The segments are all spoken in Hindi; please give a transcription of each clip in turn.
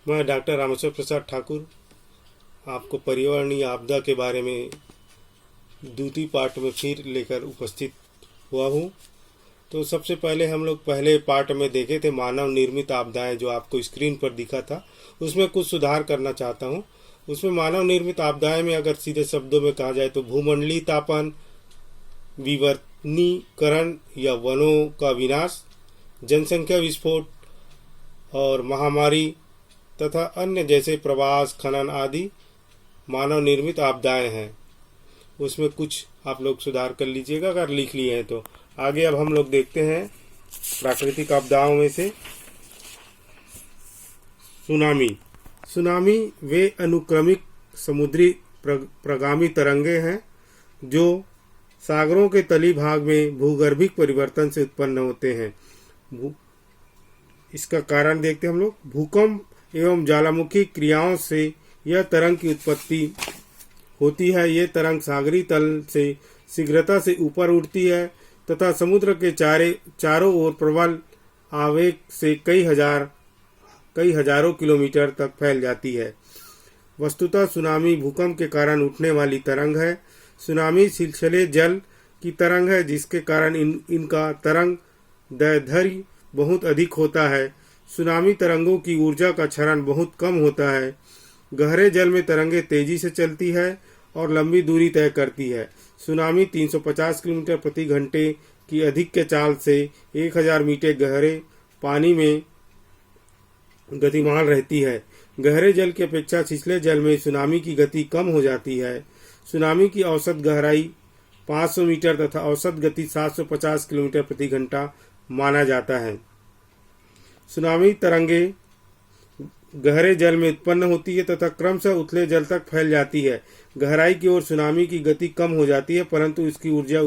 मैं डॉक्टर रामेश्वर प्रसाद ठाकुर आपको पर्यावरणीय आपदा के बारे में द्वितीय पार्ट में फिर लेकर उपस्थित हुआ हूँ। तो सबसे पहले हम लोग पहले पार्ट में देखे थे मानव निर्मित आपदाएं, जो आपको स्क्रीन पर दिखा था। उसमें कुछ सुधार करना चाहता हूँ। उसमें मानव निर्मित आपदाएं में अगर सीधे शब्दों में कहा जाए तो भूमंडलीय तापन, विवर्तनीकरण या वनों का विनाश, जनसंख्या विस्फोट और महामारी तथा अन्य जैसे प्रवास, खनन आदि मानव निर्मित आपदाएं हैं। उसमें कुछ आप लोग सुधार कर लीजिएगा अगर लिख लिए हैं तो। आगे अब हम लोग देखते हैं प्राकृतिक आपदाओं में से सुनामी। सुनामी वे अनुक्रमिक समुद्री प्रगामी तरंगे हैं जो सागरों के तली भाग में भूगर्भिक परिवर्तन से उत्पन्न होते हैं। इसका कारण देखते हैं हम लोग। भूकंप एवं ज्वालामुखी क्रियाओं से यह तरंग की उत्पत्ति होती है। ये तरंग सागरी तल से शीघ्रता से ऊपर उठती है तथा समुद्र के चारों ओर प्रबल आवेग से कई हजारों किलोमीटर तक फैल जाती है। वस्तुतः सुनामी भूकंप के कारण उठने वाली तरंग है। सुनामी सिलसिले जल की तरंग है, जिसके कारण इनका तरंग दैर्ध्य बहुत अधिक होता है। सुनामी तरंगों की ऊर्जा का क्षरण बहुत कम होता है। गहरे जल में तरंगे तेजी से चलती है और लंबी दूरी तय करती है। सुनामी 350 किलोमीटर प्रति घंटे की अधिक के चाल से 1000 मीटर गहरे पानी में गतिमान रहती है। गहरे जल की अपेक्षा छिछले जल में सुनामी की गति कम हो जाती है। सुनामी की औसत गहराई 500 मीटर तथा औसत गति 750 किलोमीटर प्रति घंटा माना जाता है। सुनामी तरंगे गहरे जल में उत्पन्न होती है तथा क्रमशः उथले जल तक फैल जाती है। गहराई की ओर सुनामी की गति कम हो जाती है, परंतु इसकी ऊर्जा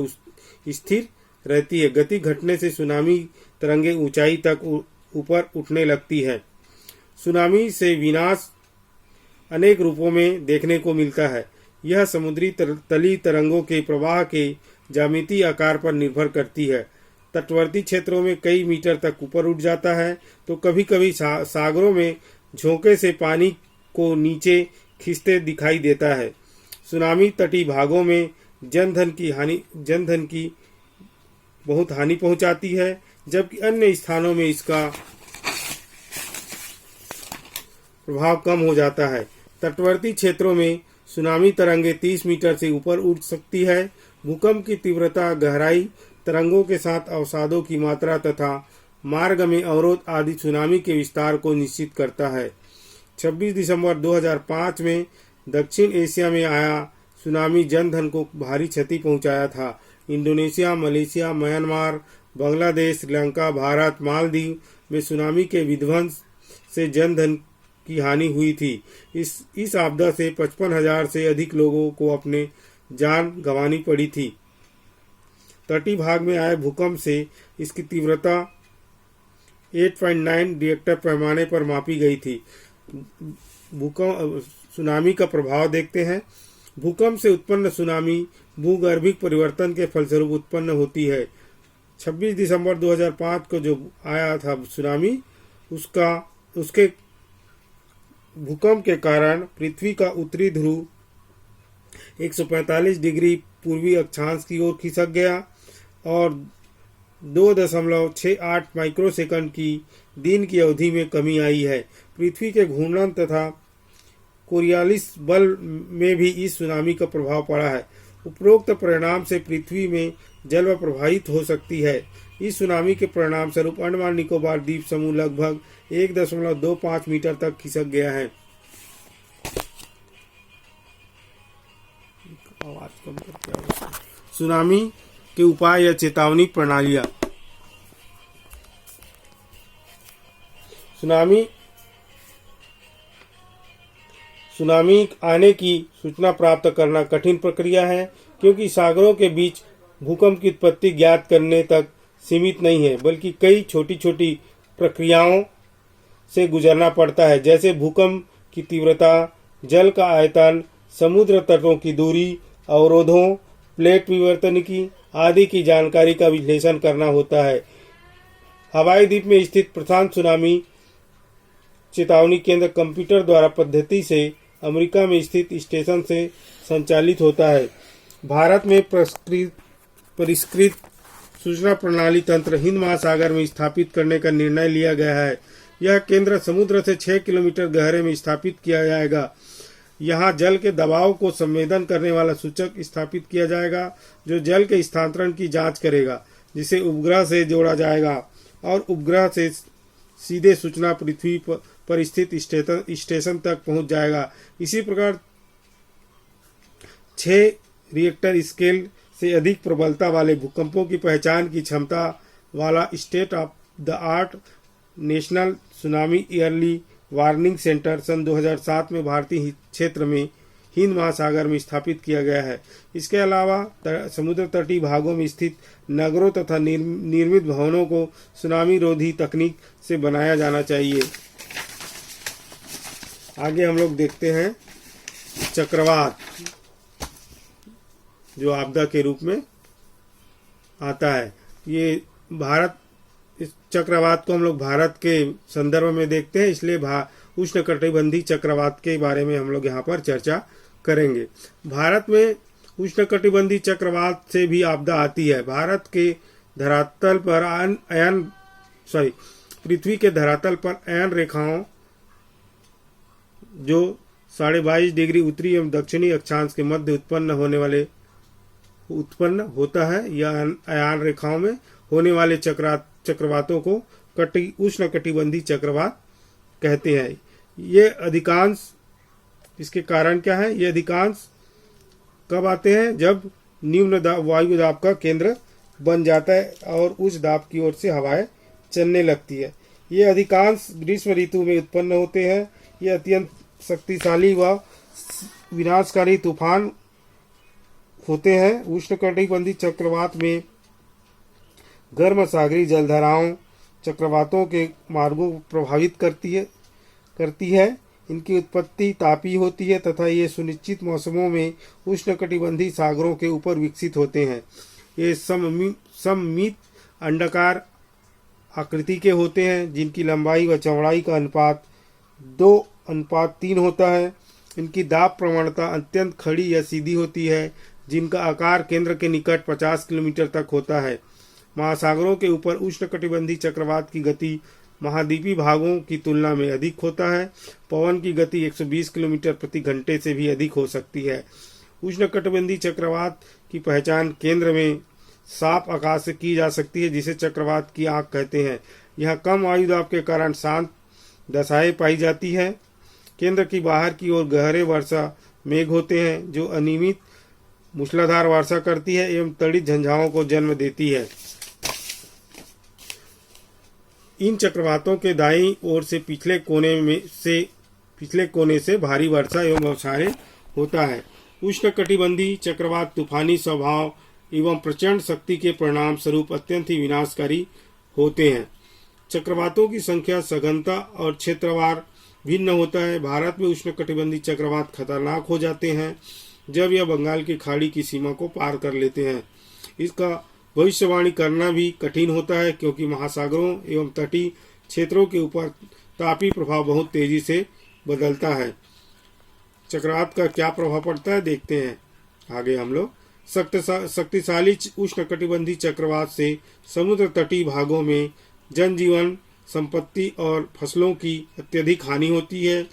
स्थिर रहती है। गति घटने से सुनामी तरंगे ऊंचाई तक ऊपर उठने लगती है। सुनामी से विनाश अनेक रूपों में देखने को मिलता है। यह समुद्री तली तरंगों के प्रवाह के ज्यामितीय आकार पर निर्भर करती है। तटवर्ती क्षेत्रों में कई मीटर तक ऊपर उठ जाता है, तो कभी कभी सागरों में झोंके से पानी को नीचे खींचते दिखाई देता है। सुनामी तटीय भागों में जनधन की बहुत हानि पहुंचाती है, जबकि अन्य स्थानों में इसका प्रभाव कम हो जाता है। तटवर्ती क्षेत्रों में सुनामी तरंगे 30 मीटर से ऊपर उठ सकती है। भूकंप की तीव्रता, गहराई, तरंगों के साथ अवसादों की मात्रा तथा मार्ग में अवरोध आदि सुनामी के विस्तार को निश्चित करता है। 26 दिसंबर 2005 में दक्षिण एशिया में आया सुनामी जनधन को भारी क्षति पहुंचाया था। Indonesia, Malaysia, Myanmar, Bangladesh, Sri Lanka, Bharat, Maldives में सुनामी के विध्वंस से जनधन की हानि हुई थी। इस आपदा से 55,000 से अधिक लोगों को अपने जान गंवानी पड़ी थी। तटीय भाग में आए भूकंप से इसकी तीव्रता 8.9 रिएक्टर पैमाने पर मापी गई थी। सुनामी का प्रभाव देखते हैं। भूकंप से उत्पन्न सुनामी भूगर्भिक परिवर्तन के फलस्वरूप उत्पन्न होती है। 26 दिसंबर 2005 को जो आया था सुनामी, उसके भूकंप के कारण पृथ्वी का उत्तरी ध्रुव 145 डिग्री पूर्वी अक्षांश की ओर खिसक गया और 2.68 माइक्रोसेकंड की दिन की अवधि में कमी आई है। पृथ्वी के घूर्णन तथा कोरियालिस बल में भी इस सुनामी का प्रभाव पड़ा है। उपरोक्त परिणाम से पृथ्वी में जल प्रवाहित हो सकती है। इस सुनामी के परिणाम स्वरूप अंडमान निकोबार द्वीप समूह लगभग 1.25 मीटर तक खिसक गया है। सुनामी के उपाय या चेतावनी प्रणालियां। सुनामी आने की सूचना प्राप्त करना कठिन प्रक्रिया है, क्योंकि सागरों के बीच भूकंप की उत्पत्ति ज्ञात करने तक सीमित नहीं है, बल्कि कई छोटी छोटी प्रक्रियाओं से गुजरना पड़ता है, जैसे भूकंप की तीव्रता, जल का आयतन, समुद्र तटों की दूरी, अवरोधों, प्लेट विवर्तनिकी आदि की जानकारी का विश्लेषण करना होता है। हवाई द्वीप में स्थित प्रशांत सुनामी चेतावनी केंद्र कंप्यूटर द्वारा पद्धति से अमेरिका में स्थित स्टेशन से संचालित होता है। भारत में परिष्कृत सूचना प्रणाली तंत्र हिंद महासागर में स्थापित करने का निर्णय लिया गया है। यह केंद्र समुद्र से 6 किलोमीटर गहरे में स्थापित किया जाएगा। यहाँ जल के दबाव को संवेदन करने वाला सूचक स्थापित किया जाएगा जो जल के स्थानांतरण की जांच करेगा, जिसे उपग्रह से जोड़ा जाएगा और उपग्रह से सीधे सूचना पृथ्वी पर स्थित स्टेशन तक पहुंच जाएगा। इसी प्रकार 6 रिएक्टर स्केल से अधिक प्रबलता वाले भूकंपों की पहचान की क्षमता वाला state of the art national tsunami early warning centre सन 2007 में भारतीय क्षेत्र में हिंद महासागर में स्थापित किया गया है। इसके अलावा समुद्र तटीय भागों में स्थित नगरों तथा निर्मित भवनों को सुनामी रोधी तकनीक से बनाया जाना चाहिए। आगे हम लोग देखते हैं चक्रवात, जो आपदा के रूप में आता है। ये भारत, इस चक्रवात को हम लोग भारत के संदर्भ में देखते हैं, इसलिए उष्णकटिबंधीय चक्रवात के बारे में हम लोग यहाँ पर चर्चा करेंगे। भारत में उष्णकटिबंधीय चक्रवात से भी आपदा आती है। भारत के धरातल पर पृथ्वी के धरातल पर अयन रेखाओं जो 22.5 डिग्री उत्तरी एवं दक्षिणी अक्षांश के मध्य उत्पन्न होता है, या अयन रेखाओं में होने वाले चक्रवातों को उष्णकटिबंधीय चक्रवात कहते हैं। ये अधिकांश, इसके कारण क्या है, ये अधिकांश कब आते हैं, जब निम्न वायु दाब का केंद्र बन जाता है और उच्च दाब की ओर से हवाएं चलने लगती है। ये अधिकांश ग्रीष्म ऋतु में उत्पन्न होते हैं। ये अत्यंत शक्तिशाली व विनाशकारी तूफान होते हैं। उष्णकटिबंधीय चक्रवात में गर्म सागरीय जलधाराओं चक्रवातों के मार्गों को प्रभावित करती है। इनकी उत्पत्ति तापीय होती है तथा ये सुनिश्चित मौसमों में उष्णकटिबंधीय सागरों के ऊपर विकसित होते हैं। ये सममित अंडाकार आकृति के होते हैं, जिनकी लंबाई व चौड़ाई का अनुपात 2:3 होता है। इनकी दाब प्रवणता अत्यंत खड़ी या सीधी होती है, जिनका आकार केंद्र के निकट 50 किलोमीटर तक होता है। महासागरों के ऊपर उष्णकटिबंधीय चक्रवात की गति महाद्वीपीय भागों की तुलना में अधिक होता है। पवन की गति 120 किलोमीटर प्रति घंटे से भी अधिक हो सकती है। उष्णकटिबंधीय चक्रवात की पहचान केंद्र में साफ आकाश से की जा सकती है, जिसे चक्रवात की आंख कहते हैं। यहाँ कम वायु दाब के कारण शांत दशाएं पाई जाती है। केंद्र की बाहर की ओर गहरे वर्षा मेघ होते हैं, जो अनियमित मूसलाधार वर्षा करती है एवं तड़ित झंझाओं को जन्म देती है। इन चक्रवातों के दाईं ओर से पिछले कोने से भारी वर्षा एवं बौछारें होता है। उष्णकटिबंधीय चक्रवात तूफानी स्वभाव एवं प्रचंड शक्ति के परिणाम स्वरूप अत्यंत ही विनाशकारी होते हैं। चक्रवातों की संख्या, सघनता और क्षेत्रवार भिन्न होता है। भारत में उष्णकटिबंधीय चक्रवात खतरनाक हो जाते हैं जब यह बंगाल की खाड़ी की सीमा को पार कर लेते हैं। इसका भविष्यवाणी करना भी कठिन होता है, क्योंकि महासागरों एवं तटीय क्षेत्रों के ऊपर तापीय प्रभाव बहुत तेजी से बदलता है। चक्रवात का क्या प्रभाव पड़ता है, देखते हैं आगे हम लोग। शक्तिशाली उष्णकटिबंधीय चक्रवात से समुद्र तटीय भागों में जनजीवन, संपत्ति और फसलों की अत्यधिक हानि होती है।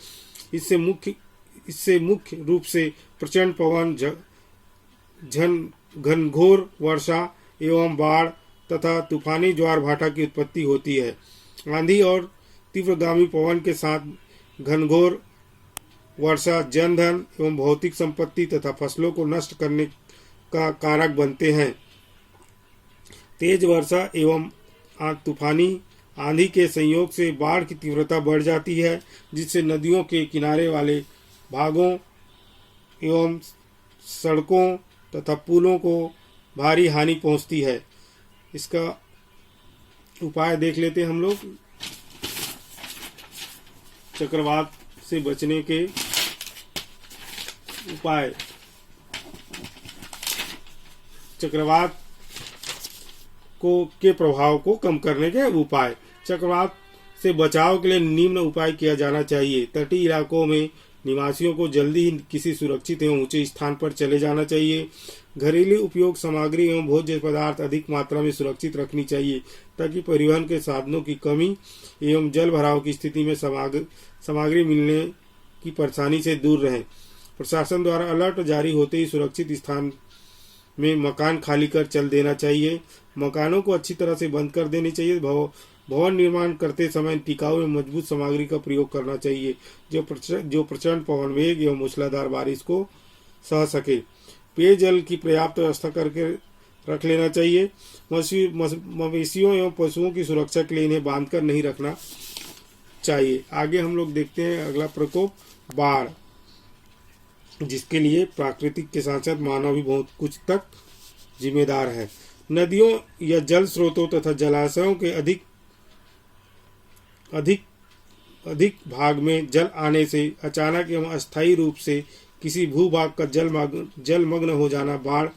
इससे मुख्य रूप से प्रचंड पवन, घनघोर वर्षा एवं बाढ़ तथा तूफानी ज्वार भाटा की उत्पत्ति होती है। आंधी और तीव्रगामी पवन के साथ घनघोर वर्षा जनधन एवं भौतिक संपत्ति तथा फसलों को नष्ट करने का कारक बनते हैं। तेज वर्षा एवं तूफानी आंधी के संयोग से बाढ़ की तीव्रता बढ़ जाती है, जिससे नदियों के किनारे वाले भागों एवं सड़कों तथा पुलों को भारी हानि पहुंचती है। इसका उपाय देख लेते हैं हम लोग। चक्रवात से बचने के उपाय। चक्रवात के प्रभाव को कम करने के उपाय। चक्रवात से बचाव के लिए निम्न उपाय किया जाना चाहिए। तटीय इलाकों में निवासियों को जल्दी ही किसी सुरक्षित एवं ऊंचे स्थान पर चले जाना चाहिए। घरेलू उपयोग सामग्री एवं भोज्य पदार्थ अधिक मात्रा में सुरक्षित रखनी चाहिए ताकि परिवहन के साधनों की कमी एवं जल भराव की स्थिति में सामग्री मिलने की परेशानी से दूर रहें। प्रशासन द्वारा अलर्ट जारी होते ही सुरक्षित स्थान में मकान खाली कर चल देना चाहिए। मकानों को अच्छी तरह से बंद कर देनी चाहिए। भवन निर्माण करते समय टिकाऊ एवं मजबूत सामग्री का प्रयोग करना चाहिए जो प्रचंड पवन वेग एवं मूसलाधार बारिश को सह सके। पेयजल की पर्याप्त व्यवस्था करके रख लेना चाहिए। मवेशियों एवं पशुओं की सुरक्षा के लिए इन्हें बांधकर नहीं रखना चाहिए। आगे हम लोग देखते हैं अगला प्रकोप, बाढ़, जिसके लिए प्राकृतिक के साथ साथ मानव भी बहुत कुछ तक जिम्मेदार है। नदियों या जल स्रोतों तथा जलाशयों के अधिक भाग में जल आने से अचानक एवं अस्थायी रूप से किसी भूभाग का जलमग्न हो जाना बाढ़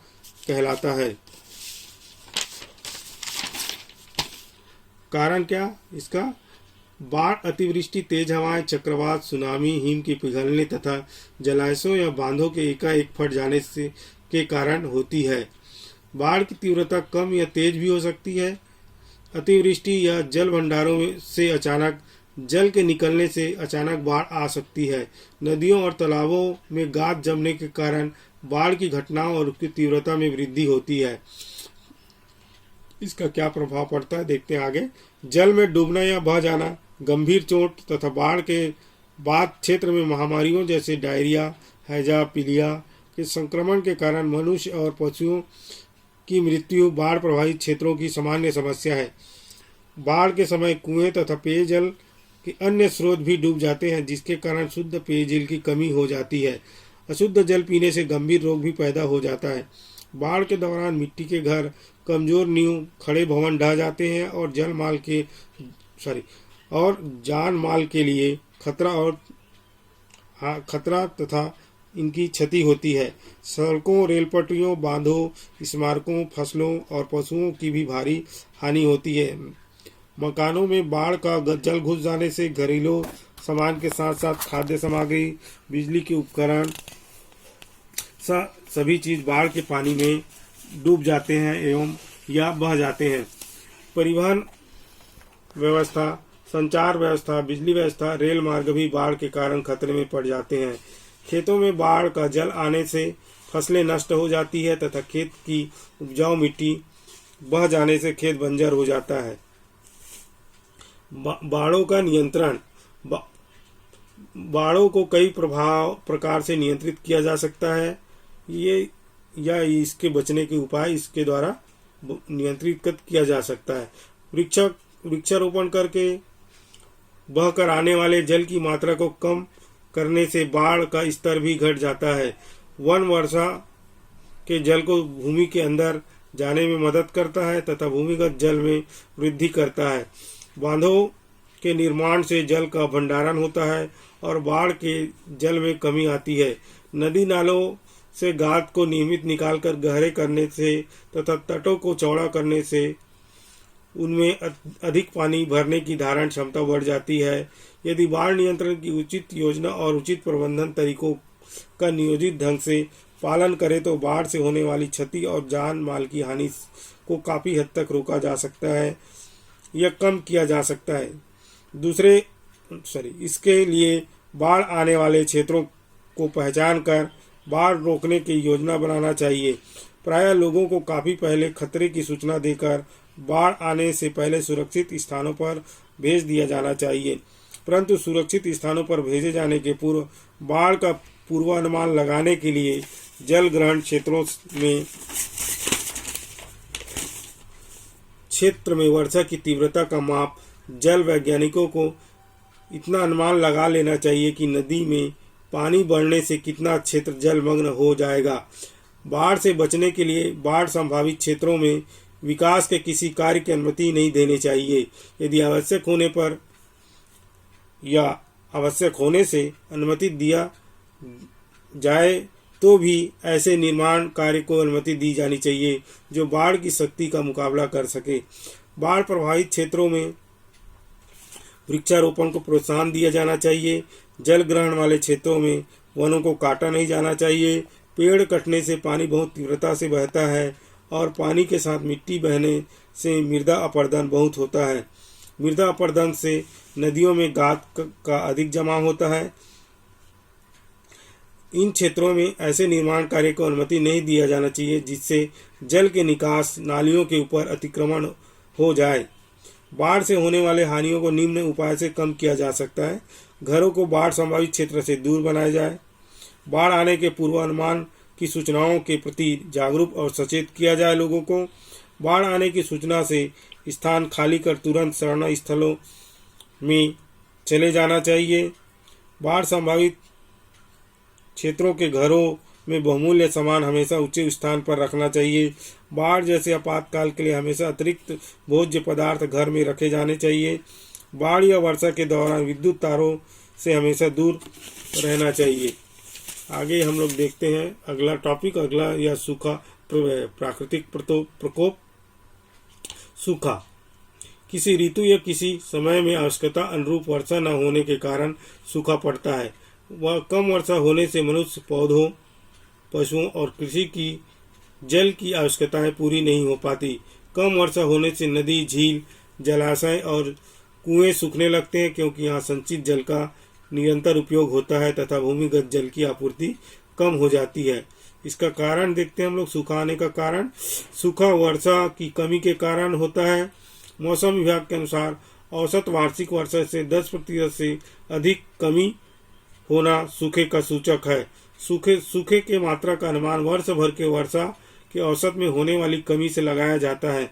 कहलाता है। कारण क्या इसका? बाढ़ अतिवृष्टि, तेज हवाएं, चक्रवात, सुनामी, हिम के पिघलने तथा जलाशयों या बांधों के एकाएक फट जाने से के कारण होती है। बाढ़ की तीव्रता कम या तेज भी हो सकती है। अतिवृष्टि या जल भंडारों से अचानक जल के निकलने से अचानक बाढ़ आ सकती है। नदियों और तालाबों में गाद जमने के कारण बाढ़ की घटनाओं और उसकी तीव्रता में वृद्धि होती है। इसका क्या प्रभाव पड़ता है देखते हैं आगे। जल में डूबना या बह जाना, गंभीर चोट तथा बाढ़ के बाद क्षेत्र में महामारियों जैसे डायरिया, हैजा, पीलिया के संक्रमण के कारण मनुष्य और पशुओं की मृत्यु बाढ़ प्रभावित क्षेत्रों की सामान्य समस्या है। बाढ़ के समय कुएं तथा पेयजल के अन्य स्रोत भी डूब जाते हैं जिसके कारण शुद्ध पेयजल की कमी हो जाती है। अशुद्ध जल पीने से गंभीर रोग भी पैदा हो जाता है। बाढ़ के दौरान मिट्टी के घर, कमजोर नींव, खड़े भवन ढह जाते हैं और जान माल के लिए खतरा तथा इनकी क्षति होती है। सड़कों, रेल पटरियों, बांधों, स्मारकों, फसलों और पशुओं की भी भारी हानि होती है। मकानों में बाढ़ का जल घुस जाने से घरेलू सामान के साथ साथ खाद्य सामग्री, बिजली के उपकरण सभी चीज बाढ़ के पानी में डूब जाते हैं एवं या बह जाते हैं। परिवहन व्यवस्था, संचार व्यवस्था, बिजली व्यवस्था, रेल मार्ग भी बाढ़ के कारण खतरे में पड़ जाते हैं। खेतों में बाढ़ का जल आने से फसलें नष्ट हो जाती है तथा खेत की उपजाऊ मिट्टी बह जाने से खेत बंजर हो जाता है। बाढ़ों का नियंत्रण, बाढ़ों को कई प्रकार से नियंत्रित किया जा सकता है। इसके बचने के उपाय इसके द्वारा नियंत्रित किया जा सकता है। वृक्षारोपण करके बहकर आने वाले जल की मात्रा को कम करने से बाढ़ का स्तर भी घट जाता है। वन वर्षा के जल को भूमि के अंदर जाने में मदद करता है तथा भूमिगत जल में वृद्धि करता है। बांधों के निर्माण से जल का भंडारण होता है और बाढ़ के जल में कमी आती है। नदी नालों से गाद को नियमित निकालकर गहरे करने से तथा तटों को चौड़ा करने से उनमें अधिक पानी भरने की धारण क्षमता बढ़ जाती है। यदि बाढ़ नियंत्रण की उचित योजना और उचित प्रबंधन तरीकों का नियोजित ढंग से पालन करें तो बाढ़ से होने वाली क्षति और जान माल की हानि को काफी हद तक रोका जा सकता है या कम किया जा सकता है। इसके लिए बाढ़ आने वाले क्षेत्रों को पहचान कर बाढ़ रोकने की योजना बनाना चाहिए। प्रायः लोगों को काफी पहले खतरे की सूचना देकर बाढ़ आने से पहले सुरक्षित स्थानों पर भेज दिया जाना चाहिए। परंतु सुरक्षित स्थानों पर भेजे जाने के पूर्व बाढ़ का पूर्वानुमान लगाने के लिए जल ग्रहण क्षेत्र में वर्षा की तीव्रता का माप जल वैज्ञानिकों को इतना अनुमान लगा लेना चाहिए कि नदी में पानी बढ़ने से कितना क्षेत्र जलमग्न हो जाएगा। बाढ़ से बचने के लिए बाढ़ संभावित क्षेत्रों में विकास के किसी कार्य की अनुमति नहीं देनी चाहिए। यदि आवश्यक होने से अनुमति दिया जाए तो भी ऐसे निर्माण कार्य को अनुमति दी जानी चाहिए जो बाढ़ की शक्ति का मुकाबला कर सके। बाढ़ प्रभावित क्षेत्रों में वृक्षारोपण को प्रोत्साहन दिया जाना चाहिए। जल ग्रहण वाले क्षेत्रों में वनों को काटा नहीं जाना चाहिए। पेड़ कटने से पानी बहुत तीव्रता से बहता है और पानी के साथ मिट्टी बहने से मृदा अपरदन बहुत होता है। मृदा अपरदन से नदियों में गाद का अधिक जमाव होता है। इन क्षेत्रों में ऐसे निर्माण कार्य को अनुमति नहीं दिया जाना चाहिए जिससे जल के निकास नालियों के ऊपर अतिक्रमण हो जाए। बाढ़ से होने वाले हानियों को निम्न उपाय से कम किया जा सकता है। घरों को बाढ़ संभावित क्षेत्र से दूर बनाया जाए। बाढ़ आने के पूर्वानुमान की सूचनाओं के प्रति जागरूक और सचेत किया जाए लोगों को। बाढ़ आने की सूचना से स्थान खाली कर तुरंत शरण स्थलों में चले जाना चाहिए। बाढ़ संभावित क्षेत्रों के घरों में बहुमूल्य सामान हमेशा ऊंचे स्थान पर रखना चाहिए। बाढ़ जैसे आपातकाल के लिए हमेशा अतिरिक्त भोज्य पदार्थ घर में रखे जाने चाहिए। बाढ़ या वर्षा के दौरान विद्युत तारों से हमेशा दूर रहना चाहिए। आगे हम लोग देखते हैं अगला टॉपिक, अगला या सूखा प्राकृतिक प्रकोप। सूखा किसी ऋतु या किसी समय में आवश्यकता अनुरूप वर्षा न होने के कारण सूखा पड़ता है। वह कम वर्षा होने से मनुष्य, पौधों, पशुओं और कृषि की जल की आवश्यकताएं पूरी नहीं हो पाती। कम वर्षा होने से नदी, झील, जलाशय और कुएं सूखने लगते हैं क्योंकि यहाँ संचित जल का निरंतर उपयोग होता है तथा भूमिगत जल की आपूर्ति कम हो जाती है। इसका कारण देखते हैं हम लोग। सूखा आने का कारण, सूखा वर्षा की कमी के कारण होता है। मौसम विभाग के अनुसार औसत वार्षिक वर्षा से 10% से अधिक कमी होना सूखे का सूचक है। सूखे के मात्रा का अनुमान वर्ष भर के वर्षा के औसत में होने वाली कमी से लगाया जाता है।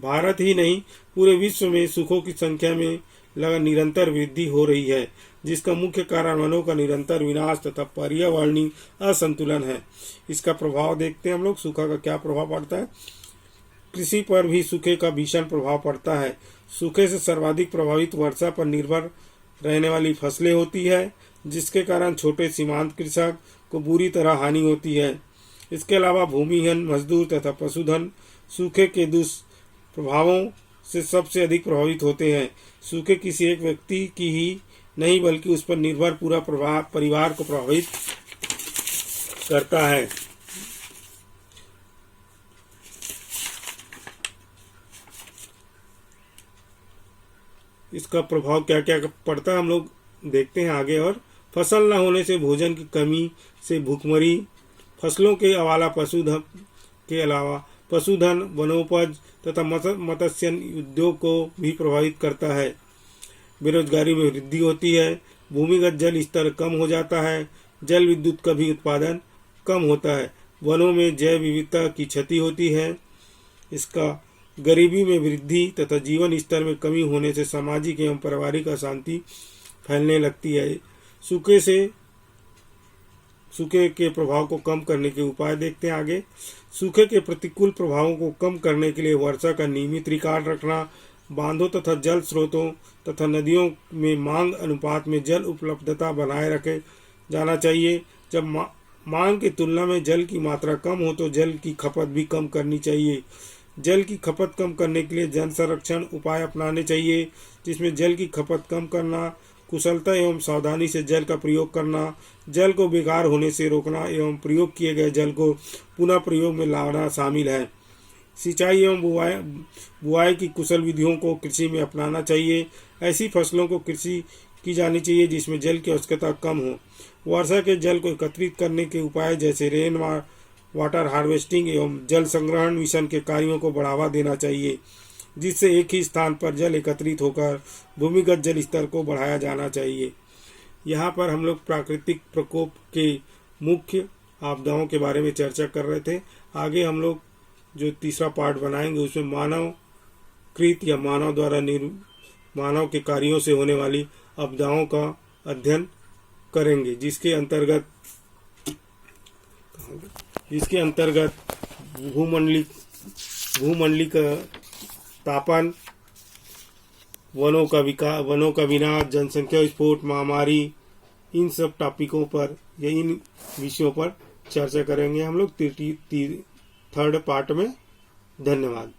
भारत ही नहीं पूरे विश्व में सूखों की संख्या में निरंतर वृद्धि हो रही है, जिसका मुख्य कारण वनों का निरंतर विनाश तथा पर्यावरणीय असंतुलन है। इसका प्रभाव देखते हैं हम लोग। सूखा का क्या प्रभाव पड़ता है? कृषि पर भी सूखे का भीषण प्रभाव पड़ता है। सूखे से सर्वाधिक प्रभावित वर्षा पर निर्भर रहने वाली फसलें होती है, जिसके कारण छोटे सीमांत कृषक को बुरी तरह हानि होती है। इसके अलावा भूमिहीन मजदूर तथा पशुधन सूखे के दुष्प्रभावों से सबसे अधिक प्रभावित होते हैं। सूखे किसी एक व्यक्ति की ही नहीं बल्कि उस पर निर्भर पूरा परिवार को प्रभावित करता है। इसका प्रभाव क्या क्या पड़ता है हम लोग देखते हैं आगे। और फसल न होने से भोजन की कमी से भूखमरी, फसलों के अलावा पशुधन, वनोपज तथा मत्स्य उद्योग को भी प्रभावित करता है। बेरोजगारी में वृद्धि होती है। भूमिगत जल स्तर कम हो जाता है। जल विद्युत का भी उत्पादन कम होता है। वनों में जैव विविधता की क्षति होती है। इसका गरीबी में वृद्धि तथा जीवन स्तर में कमी होने से सामाजिक एवं पारिवारिक अशांति फैलने लगती है। सूखे के प्रभाव को कम करने के उपाय देखते हैं आगे। सूखे के प्रतिकूल प्रभावों को कम करने के लिए वर्षा का नियमित रिकॉर्ड रखना, बांधों तथा जल स्रोतों तथा नदियों में मांग अनुपात में जल उपलब्धता बनाए रखे जाना चाहिए। जब मांग की तुलना में जल की मात्रा कम हो तो जल की खपत भी कम करनी चाहिए। जल की खपत कम करने के लिए जल संरक्षण उपाय अपनाने चाहिए, जिसमें जल की खपत कम करना, कुशलता एवं सावधानी से जल का प्रयोग करना, जल को बेकार होने से रोकना एवं प्रयोग किए गए जल को पुनः प्रयोग में लाना शामिल है। सिंचाई एवं बुआई की कुशल विधियों को कृषि में अपनाना चाहिए। ऐसी फसलों को कृषि की जानी चाहिए जिसमें जल की आवश्यकता कम हो। वर्षा के जल को एकत्रित करने के उपाय जैसे रेन वाटर हार्वेस्टिंग एवं जल संग्रहण मिशन के कार्यों को बढ़ावा देना चाहिए, जिससे एक ही स्थान पर जल एकत्रित होकर भूमिगत जल स्तर को बढ़ाया जाना चाहिए। यहाँ पर हम लोग प्राकृतिक प्रकोप के मुख्य आपदाओं के बारे में चर्चा कर रहे थे। आगे हम लोग जो तीसरा पार्ट बनाएंगे उसमें मानव कृत या मानव के कार्यों से होने वाली आपदाओं का अध्ययन करेंगे, जिसके अंतर्गत भूमंडलीय का तापन, वनों का विनाश, जनसंख्या विस्फोट, महामारी, इन सब टॉपिकों पर या इन विषयों पर चर्चा करेंगे हम लोग थर्ड पार्ट में। धन्यवाद।